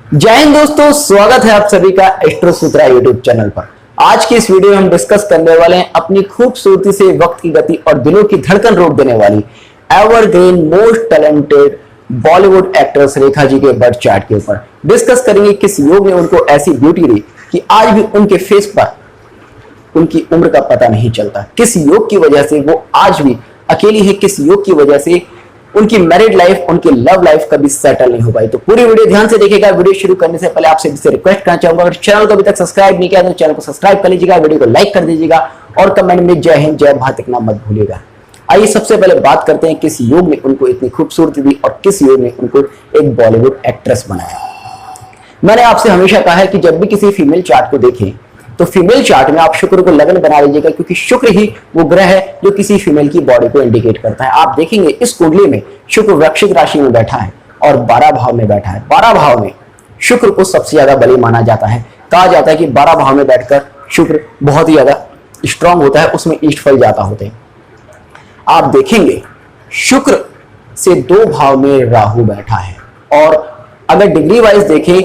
जय हिंद दोस्तों, स्वागत है आप सभी का एस्ट्रो सूत्रा यूट्यूब चैनल पर। आज की इस वीडियो में हम डिस्कस करने वाले हैं अपनी खूबसूरती से वक्त की गति और दिलों की धड़कन रोक देने वाली evergreen most talented Bollywood actress Rekha ji के बर्थ चार्ट के ऊपर। डिस्कस करेंगे किस योग ने उनको ऐसी ब्यूटी दी कि आज भी उनके फेस पर उनकी उम्र का पता नहीं चलता। किस योग की वजह से वो आज भी अकेली है, किस योग की वजह से उनकी मैरिड लाइफ, उनकी लव लाइफ कभी सेटल नहीं हो पाई। तो पूरी वीडियो ध्यान से देखिएगा। वीडियो शुरू करने से पहले आपसे रिक्वेस्ट करना चाहूंगा, अगर चैनल को अभी तक सब्सक्राइब नहीं किया तो चैनल को सब्सक्राइब कर लीजिएगा, वीडियो को लाइक कर दीजिएगा और कमेंट में जय हिंद जय भारत लिखना मत भूलिएगा। आइए सबसे पहले बात करते हैं किस योग ने उनको इतनी खूबसूरती दी और किस योग ने उनको एक बॉलीवुड एक्ट्रेस बनाया। मैंने आपसे हमेशा कहा है कि जब भी किसी फीमेल चार्ट को देखें तो फीमेल चार्ट में आप शुक्र को लग्न बना लीजिएगा, क्योंकि शुक्र ही वो ग्रह है जो किसी फीमेल की बॉडी को इंडिकेट करता है। आप देखेंगे इस कुंडली में शुक्र वृश्चिक राशि में बैठा है और 12 भाव में बैठा है। 12 भाव में शुक्र को सबसे ज्यादा बली माना जाता है। कहा जाता है कि 12 भाव में बैठकर शुक्र बहुत ही ज्यादा स्ट्रांग होता है, उसमें इष्ट फल ज्यादा होते हैं। आप देखेंगे शुक्र से 2 भाव में राहु बैठा है और अगर डिग्री वाइज देखें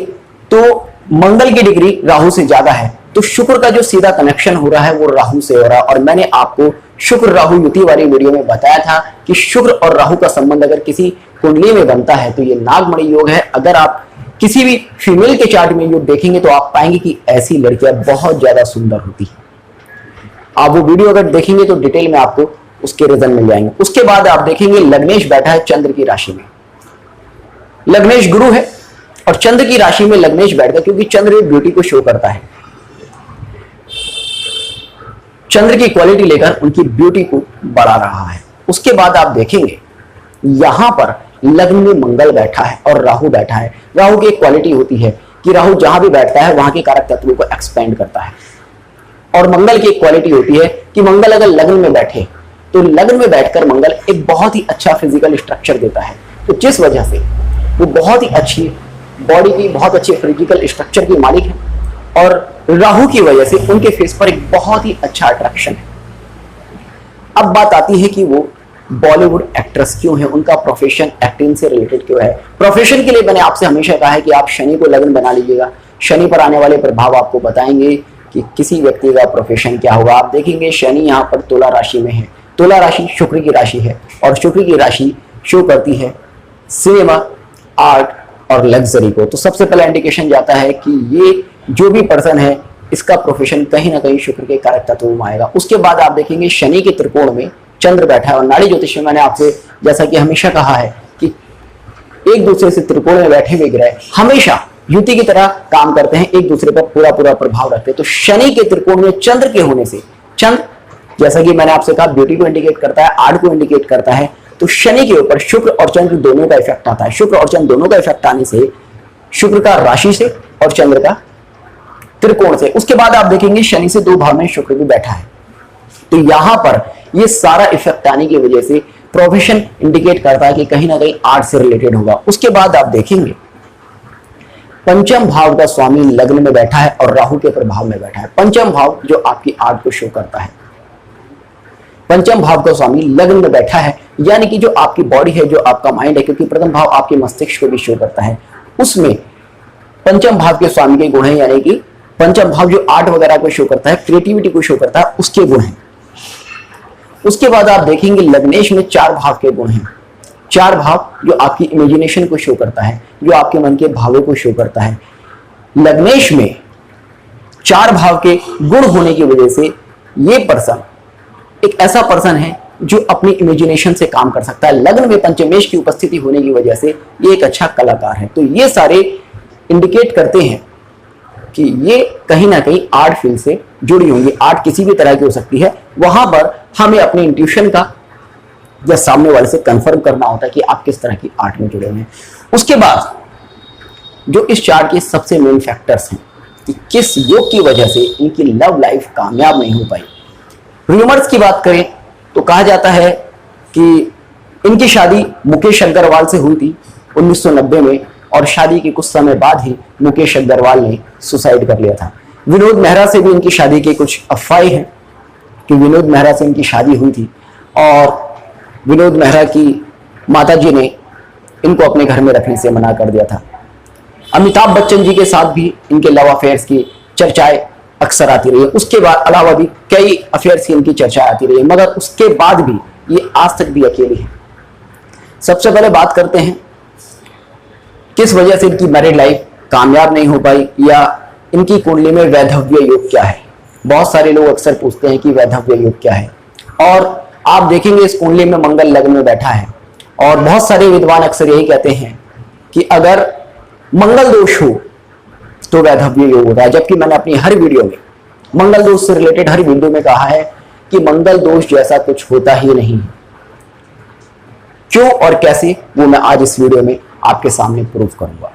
तो मंगल की डिग्री राहु से ज्यादा है, तो शुक्र का जो सीधा कनेक्शन हो रहा है वो राहु से हो रहा है। और मैंने आपको शुक्र राहु युति वाली वीडियो में बताया था कि शुक्र और राहु का संबंध अगर किसी कुंडली में बनता है तो ये नागमणि योग है। अगर आप किसी भी फीमेल के चार्ट में योग देखेंगे तो आप पाएंगे कि ऐसी लड़कियां बहुत ज्यादा सुंदर होती है। आप वो वीडियो अगर देखेंगे तो डिटेल में आपको उसके रिजल्ट मिल जाएंगे। उसके बाद आप देखेंगे लग्नेश बैठा है चंद्र की राशि में। लग्नेश गुरु है और चंद्र की राशि में लग्नेश बैठ गया, क्योंकि चंद्र ब्यूटी को शो करता है। चंद्र की क्वालिटी लेकर उनकी ब्यूटी को बढ़ा रहा है। उसके बाद आप देखेंगे यहां पर लग्न में मंगल बैठा है और राहु बैठा है। राहु की एक क्वालिटी होती है कि राहु जहां भी बैठता है वहां के कारक तत्वों को एक्सपेंड करता है, और मंगल की एक क्वालिटी होती है कि मंगल अगर लग्न में बैठे तो लग्न में बैठकर मंगल एक बहुत ही अच्छा फिजिकल स्ट्रक्चर देता है। तो जिस वजह से वो बहुत ही अच्छी बॉडी की, बहुत अच्छे फिजिकल स्ट्रक्चर की मालिक है, और राहु की वजह से उनके फेस पर एक बहुत ही अच्छा अट्रैक्शन है। अब बात आती है कि वो बॉलीवुड एक्ट्रेस क्यों है, उनका प्रोफेशन एक्टिंग से रिलेटेड क्यों है। प्रोफेशन के लिए मैंने आपसे हमेशा कहा है कि आप शनि को लग्न बना लीजिएगा। शनि पर आने वाले प्रभाव आपको बताएंगे कि किसी व्यक्ति का प्रोफेशन क्या होगा। आप देखेंगे शनि यहाँ पर तुला राशि में है। तुला राशि शुक्र की राशि है और शुक्र की राशि शो करती है सिनेमा, आर्ट और लग्जरी को। तो सबसे पहला इंडिकेशन जाता है कि ये जो भी पर्सन है इसका प्रोफेशन कहीं ना कहीं शुक्र के कारक तत्व में आएगा। उसके बाद आप देखेंगे शनि के त्रिकोण में चंद्र बैठा है और नाड़ी ज्योतिष में मैंने आपसे जैसा कि हमेशा कहा है कि एक दूसरे से त्रिकोण में बैठे हुए ग्रह हमेशा युति की तरह काम करते हैं, एक दूसरे पर पूरा पूरा प्रभाव रखते हैं। तो शनि के त्रिकोण में चंद्र के होने से, चंद्र जैसा कि मैंने आपसे कहा ब्यूटी को इंडिकेट करता है, आर्ट को इंडिकेट करता है, तो शनि के ऊपर शुक्र और चंद्र दोनों का इफेक्ट आता है। शुक्र और चंद्र दोनों का इफेक्ट आने से शुक्र का राशि से और चंद्र का त्रिकोण से। उसके बाद आप देखेंगे शनि से 2 भाव में शुक्र भी बैठा है। तो यहां पर ये सारा इफेक्ट आने की वजह से प्रोफेशन इंडिकेट करता है कि कहीं ना कहीं आर्ट से रिलेटेड होगा। उसके बाद आप देखेंगे पंचम भाव का स्वामी लग्न में बैठा है और राहु के प्रभाव में बैठा है। पंचम भाव जो आपकी आर्ट को शो करता है, पंचम भाव का स्वामी लग्न में बैठा है, यानी कि जो आपकी बॉडी है, जो आपका माइंड है, क्योंकि प्रथम भाव आपके मस्तिष्क को भी शो करता है, उसमें पंचम भाव के स्वामी के गुण है, यानी कि पंचम भाव जो आर्ट वगैरह को शो करता है, क्रिएटिविटी को शो करता है, उसके गुण हैं। उसके बाद आप देखेंगे लग्नेश में 4 भाव के गुण हैं। 4 भाव जो आपकी इमेजिनेशन को शो करता है, जो आपके मन के भावों को शो करता है। लग्नेश में 4 भाव के गुण होने की वजह से ये पर्सन एक ऐसा पर्सन है जो अपनी इमेजिनेशन से काम कर सकता है। लग्न में पंचमेश की उपस्थिति होने की वजह से ये एक अच्छा कलाकार है। तो ये सारे इंडिकेट करते हैं कि ये कहीं ना कहीं आर्ट फील्ड से जुड़ी होंगी। आर्ट किसी भी तरह की हो सकती है, वहां पर हमें अपने इंट्यूशन का या सामने वाले से कंफर्म करना होता है कि आप किस तरह की आर्ट में जुड़े हुए हैं। उसके बाद जो इस चार्ट के सबसे मेन फैक्टर्स हैं कि किस योग की वजह से इनकी लव लाइफ कामयाब नहीं हो पाई। रूमर्स की बात करें तो कहा जाता है कि इनकी शादी मुकेश अग्रवाल से हुई थी 1990 में, और शादी के कुछ समय बाद ही मुकेश अग्रवाल ने सुसाइड कर लिया था। विनोद मेहरा से भी इनकी शादी की कुछ अफवाहें हैं कि विनोद मेहरा से इनकी शादी हुई थी और विनोद मेहरा की माताजी ने इनको अपने घर में रखने से मना कर दिया था। अमिताभ बच्चन जी के साथ भी इनके लव अफेयर्स की चर्चाएं अक्सर आती रही है। उसके बाद अलावा भी कई अफेयर्स की इनकी चर्चा आती रही है, मगर उसके बाद भी ये आज तक भी अकेली है। सबसे पहले बात करते हैं किस वजह से इनकी मैरिड लाइफ कामयाब नहीं हो पाई, या इनकी कुंडली में वैधव्य योग क्या है। बहुत सारे लोग अक्सर पूछते हैं कि वैधव्य योग क्या है, और आप देखेंगे इस कुंडली में मंगल लग्न में बैठा है, और बहुत सारे विद्वान अक्सर यही कहते हैं कि अगर मंगल दोष हो तो वैधव्य योग होता है। जबकि मैंने अपनी हर वीडियो में मंगल दोष से रिलेटेड हर वीडियो में कहा है कि मंगल दोष जैसा कुछ होता ही नहीं। क्यों और कैसे, वो मैं आज इस वीडियो में आपके सामने प्रूव करूंगा।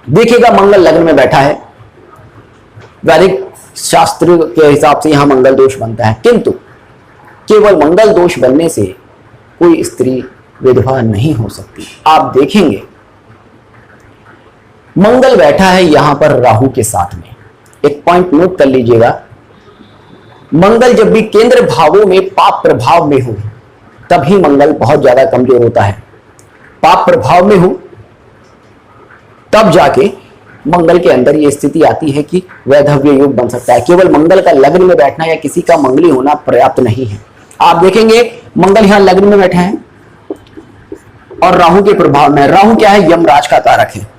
देखिएगा, मंगल लग्न में बैठा है, वैदिक शास्त्र के हिसाब से यहां मंगल दोष बनता है, किंतु केवल मंगल दोष बनने से कोई स्त्री विधवा नहीं हो सकती। आप देखेंगे मंगल बैठा है यहां पर राहु के साथ में। एक पॉइंट नोट कर लीजिएगा, मंगल जब भी केंद्र भावों में पाप प्रभाव में हो तभी मंगल बहुत ज्यादा कमजोर होता है। पाप प्रभाव में हो तब जाके मंगल के अंदर यह स्थिति आती है कि वैधव्य योग बन सकता है। केवल मंगल का लग्न में बैठना या किसी का मंगली होना पर्याप्त नहीं है। आप देखेंगे मंगल यहां लग्न में बैठा है और राहु के प्रभाव में। राहु क्या है? यमराज का कारक है।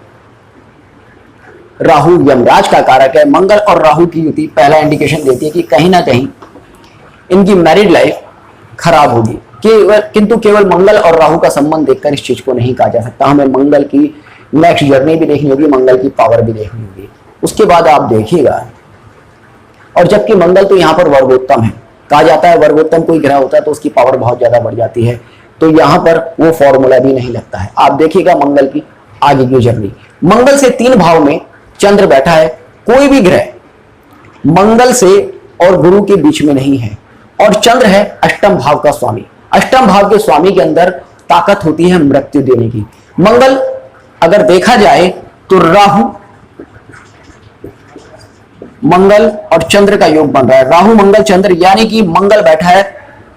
राहु यमराज का कारक है। मंगल और राहु की युति पहला इंडिकेशन देती है कि कहीं ना कहीं इनकी मैरिड लाइफ खराब होगी। किंतु केवल मंगल और राहु का संबंध देखकर इस चीज को नहीं कहा जा सकता। हमें मंगल की नेक्स्ट जर्नी भी देखनी होगी, मंगल की पावर भी देखनी होगी। उसके बाद आप देखिएगा, और जबकि मंगल तो यहाँ पर वर्गोत्तम है, कहा जाता है वर्गोत्तम कोई ग्रह होता है तो उसकी पावर बहुत ज्यादा बढ़ जाती है, तो यहाँ पर वो फॉर्मूला भी नहीं लगता है। आप देखिएगा मंगल की आगे की जर्नी। मंगल से 3 भाव में चंद्र बैठा है। कोई भी ग्रह मंगल से और गुरु के बीच में नहीं है, और चंद्र है अष्टम भाव का स्वामी। अष्टम भाव के स्वामी के अंदर ताकत होती है मृत्यु देने की। मंगल अगर देखा जाए तो राहु मंगल और चंद्र का योग बन रहा है। राहु मंगल चंद्र, यानी कि मंगल बैठा है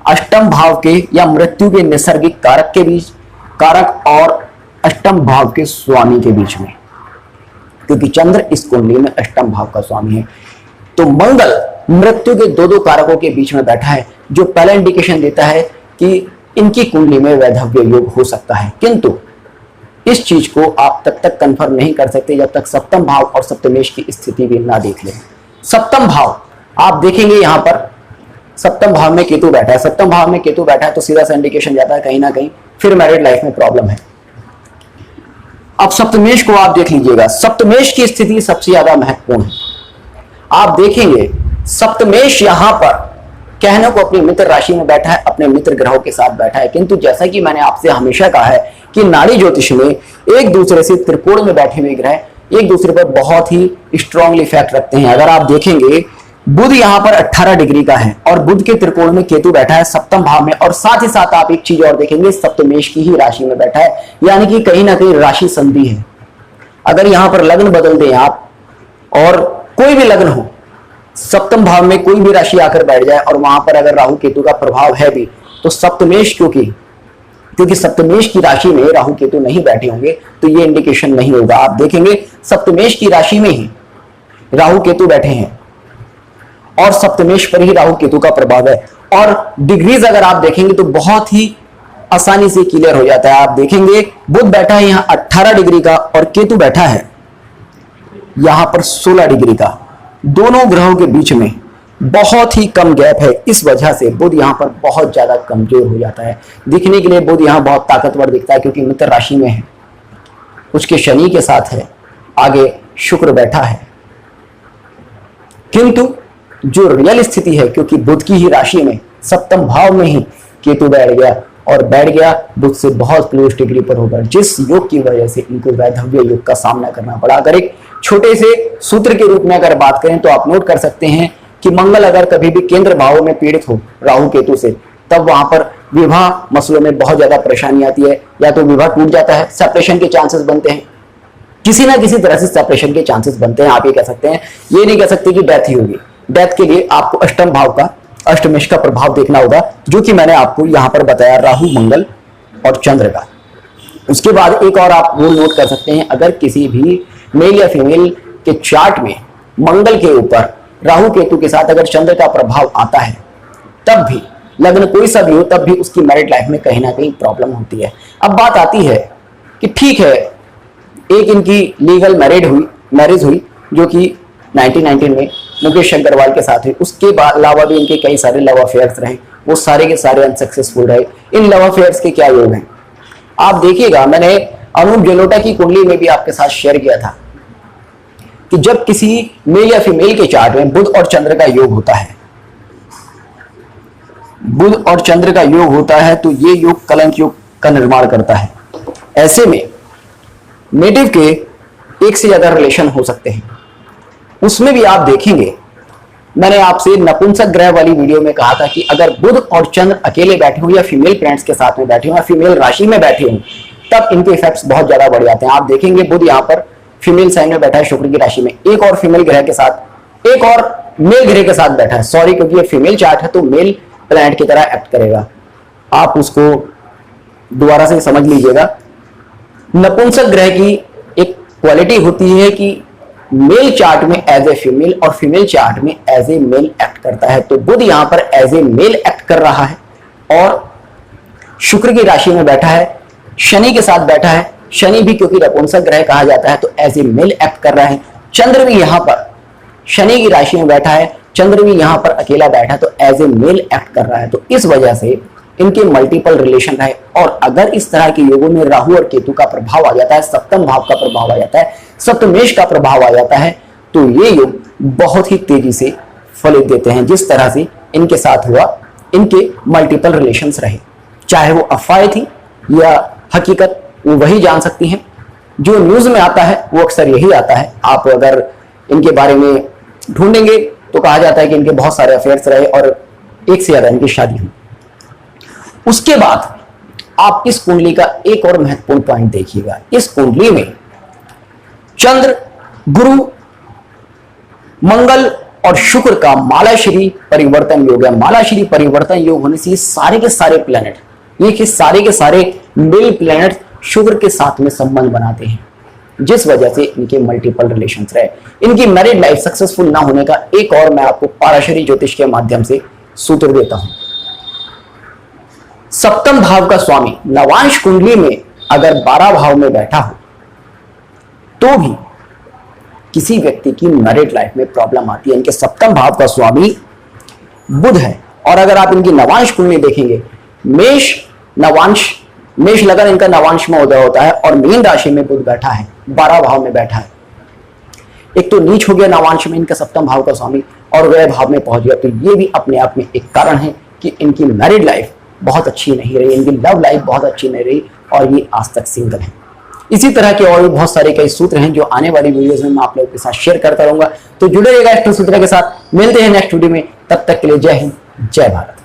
अष्टम भाव के या मृत्यु के नैसर्गिक कारक के बीच, कारक और अष्टम भाव के स्वामी के बीच में, क्योंकि चंद्र इस कुंडली में अष्टम भाव का स्वामी है। तो मंगल मृत्यु के 2 कारकों के बीच में बैठा है, जो पहला इंडिकेशन देता है कि इनकी कुंडली में वैधव्य योग हो सकता है। किंतु इस चीज को आप तब तक कंफर्म नहीं कर सकते जब तक सप्तम भाव और सप्तमेश की स्थिति भी ना देख लें। सप्तम भाव आप देखेंगे, यहां पर सप्तम भाव में केतु बैठा है। सप्तम भाव में केतु बैठा है तो सीधा सा इंडिकेशन जाता है कहीं ना कहीं फिर मैरिड लाइफ में प्रॉब्लम है। अब सप्तमेश को आप देख लीजिएगा। सप्तमेश की स्थिति सबसे ज्यादा महत्वपूर्ण है। आप देखेंगे सप्तमेश यहां पर कहने को अपनी मित्र राशि में बैठा है, अपने मित्र ग्रहों के साथ बैठा है, किंतु जैसा कि मैंने आपसे हमेशा कहा है कि नाड़ी ज्योतिष में एक दूसरे से त्रिकोण में बैठे हुए ग्रह एक दूसरे पर बहुत ही स्ट्रांगली इफेक्ट रखते हैं। अगर आप देखेंगे बुध यहां पर 18 डिग्री का है और बुध के त्रिकोण में केतु बैठा है सप्तम भाव में, और साथ ही साथ आप एक चीज और देखेंगे, सप्तमेश की ही राशि में बैठा है, यानी कि कहीं ना कहीं राशि संधि है। अगर यहां पर लग्न बदल दें आप और कोई भी लग्न हो, सप्तम भाव में कोई भी राशि आकर बैठ जाए और वहां पर अगर राहु केतु का प्रभाव है भी, तो सप्तमेश क्योंकि सप्तमेश की राशि में राहु केतु नहीं बैठे होंगे तो ये इंडिकेशन नहीं होगा। आप देखेंगे सप्तमेश की राशि में ही राहु केतु बैठे हैं और सप्तमेश पर ही राहु केतु का प्रभाव है, और डिग्रीज अगर आप देखेंगे तो बहुत ही आसानी से क्लियर हो जाता है। आप देखेंगे बुध बैठा है यहां 18 डिग्री का और केतु बैठा है यहां पर 16 डिग्री का। दोनों ग्रहों के बीच में बहुत ही कम गैप है। इस वजह से बुध यहां पर बहुत ज्यादा कमजोर हो जाता है। दिखने के लिए बुध यहां बहुत ताकतवर दिखता है क्योंकि मित्र राशि में है, उसके शनि के साथ है, आगे शुक्र बैठा है, किंतु जो रियल स्थिति है, क्योंकि बुध की ही राशि में सप्तम भाव में ही केतु बैठ गया और बैठ गया बुध से बहुत क्लोज डिग्री पर होकर, जिस योग की वजह से इनको वैधव्य योग का सामना करना पड़ा। अगर एक छोटे से सूत्र के रूप में अगर बात करें तो आप नोट कर सकते हैं कि मंगल अगर कभी भी केंद्र भावों में पीड़ित हो राहु केतु से, तब वहां पर विवाह मसलों में बहुत ज्यादा परेशानी आती है। या तो विवाह टूट जाता है, सेपरेशन के चांसेस बनते हैं, किसी ना किसी तरह से सेपरेशन के चांसेस बनते हैं। आप ये कह सकते हैं, ये नहीं कह सकते कि डेथ ही होगी। डेथ के लिए आपको अष्टम भाव का, अष्टमेश का प्रभाव देखना होगा, जो कि मैंने आपको यहां पर बताया, राहु मंगल और चंद्र का। उसके बाद एक और आप रूल नोट कर सकते हैं, अगर किसी भी मेल या फीमेल के चार्ट में मंगल के ऊपर राहु केतु के साथ अगर चंद्र का प्रभाव आता है, तब भी लग्न कोई सा भी हो, तब भी उसकी मैरिड लाइफ में कहीं ना कहीं प्रॉब्लम होती है। अब बात आती है कि ठीक है, एक इनकी लीगल मैरिज हुई जो कि 1919 में मुकेश अग्रवाल के साथ हुई। उसके अलावा भी इनके कई सारे लव अफेयर्स रहे, वो सारे के सारे अनसक्सेसफुल रहे। इन लव अफेयर्स के क्या योग हैं आप देखिएगा, मैंने अनूप जलोटा की कुंडली में भी आपके साथ शेयर किया था कि जब किसी मेल या फीमेल के चार्ट में बुध और चंद्र का योग होता है, बुध और चंद्र का योग होता है, तो ये योग कलंक योग का निर्माण करता है। ऐसे में नेटिव के एक से ज्यादा रिलेशन हो सकते हैं। उसमें भी आप देखेंगे, मैंने आपसे नपुंसक ग्रह वाली वीडियो में कहा था कि अगर बुध और चंद्र अकेले बैठे हो या फीमेल प्लैनेट्स के साथ में बैठे हो या फीमेल राशि में बैठे हो, तब इनके इफेक्ट्स बहुत ज्यादा बढ़ जाते हैं। आप देखेंगे बुध यहाँ पर फीमेल साइन में बैठा है शुक्र की राशि में, एक और फीमेल ग्रह के साथ, एक और मेल ग्रह के साथ बैठा है। सॉरी, क्योंकि ये फीमेल चार्ट है तो मेल प्लैनेट की तरह एक्ट करेगा। आप उसको दोबारा से समझ लीजिएगा। नपुंसक ग्रह की एक क्वालिटी होती है कि मेल चार्ट में एज ए फीमेल और फीमेल चार्ट में एज ए मेल एक्ट करता है। तो बुध यहां पर एज ए मेल एक्ट कर रहा है और शुक्र की राशि में बैठा है, शनि के साथ बैठा है। शनि भी क्योंकि नपुंसक ग्रह कहा जाता है तो एज ए मेल एक्ट कर रहा है। चंद्र भी यहां पर शनि की राशि में बैठा है, चंद्र भी यहां पर अकेला बैठा है तो एज ए मेल एक्ट कर रहा है। तो इस वजह से इनके मल्टीपल रिलेशन रहे। और अगर इस तरह के योगों में राहु और केतु का प्रभाव आ जाता है, सप्तम भाव का प्रभाव आ जाता है, सप्तमेश का प्रभाव आ जाता है, तो ये योग बहुत ही तेजी से फलित देते हैं। जिस तरह से इनके साथ हुआ, इनके मल्टीपल रिलेशंस रहे, चाहे वो अफवाहें थी या हकीकत, वो वही जान सकती हैं। जो न्यूज में आता है वो अक्सर यही आता है। आप अगर इनके बारे में ढूंढेंगे तो कहा जाता है कि इनके बहुत सारे अफेयर्स रहे और एक से ज्यादा इनकी शादी हुई। उसके बाद आप इस कुंडली का एक और महत्वपूर्ण पॉइंट देखिएगा। इस कुंडली में चंद्र, गुरु, मंगल और शुक्र का मालाश्री परिवर्तन योग है। मालाश्री परिवर्तन योग होने से ये सारे के सारे प्लैनेट, ये कि सारे के सारे मेल प्लैनेट शुक्र के साथ में संबंध बनाते हैं, जिस वजह से इनके मल्टीपल रिलेशंस रहे। इनकी मैरिड लाइफ सक्सेसफुल ना होने का एक और मैं आपको पाराशरी ज्योतिष के माध्यम से सूत्र देता हूं। सप्तम भाव का स्वामी नवांश कुंडली में अगर 12 भाव में बैठा हो तो भी किसी व्यक्ति की मैरिड लाइफ में प्रॉब्लम आती है। इनके सप्तम भाव का स्वामी बुध है। और अगर आप इनकी नवांश कुंडली देखेंगे, मेष नवांश, मेष लगन इनका नवांश में उदय होता है और मीन राशि में बुध बैठा है, 12 भाव में बैठा है। एक तो नीच हो गया नवांश में इनका सप्तम भाव का स्वामी और व्यय भाव में पहुंच गया। तो ये भी अपने आप में एक कारण है कि इनकी मैरिड लाइफ बहुत अच्छी नहीं रही, इनकी लव लाइफ बहुत अच्छी नहीं रही और ये आज तक सिंगल है। इसी तरह के और भी बहुत सारे कई सूत्र हैं जो आने वाली वीडियोस में मैं आप लोगों के साथ शेयर करता रहूंगा। तो जुड़े रहिएगा एस्ट्रो सूत्र के साथ। मिलते हैं नेक्स्ट वीडियो में, तब तक के लिए जय हिंद, जय भारत।